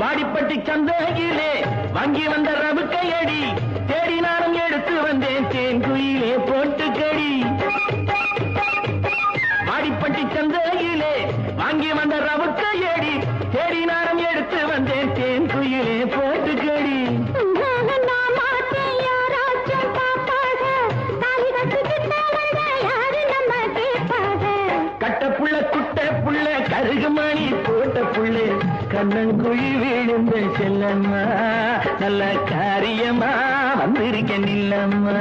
வாடிப்பட்டி சந்தையிலே வாங்கி வந்த ரவுக்கையடி தேடி நானும் எடுத்து வந்தேன் தேன் குயிலே போட்டுக்கடி. வாடிப்பட்டி சந்தையிலே வாங்கி வந்த ரவுக்கையடி தேடி நானும் எடுத்து வந்தேன் தேன் குயிலே போட்டுக்கடி. கட்ட புள்ள குட்ட புள்ள கருகுமணி போட்ட புள்ளே கண்ணங்குழி விழுந்த செல்லம்மா நல்ல காரியமா வந்திருக்க நில்லம்மா.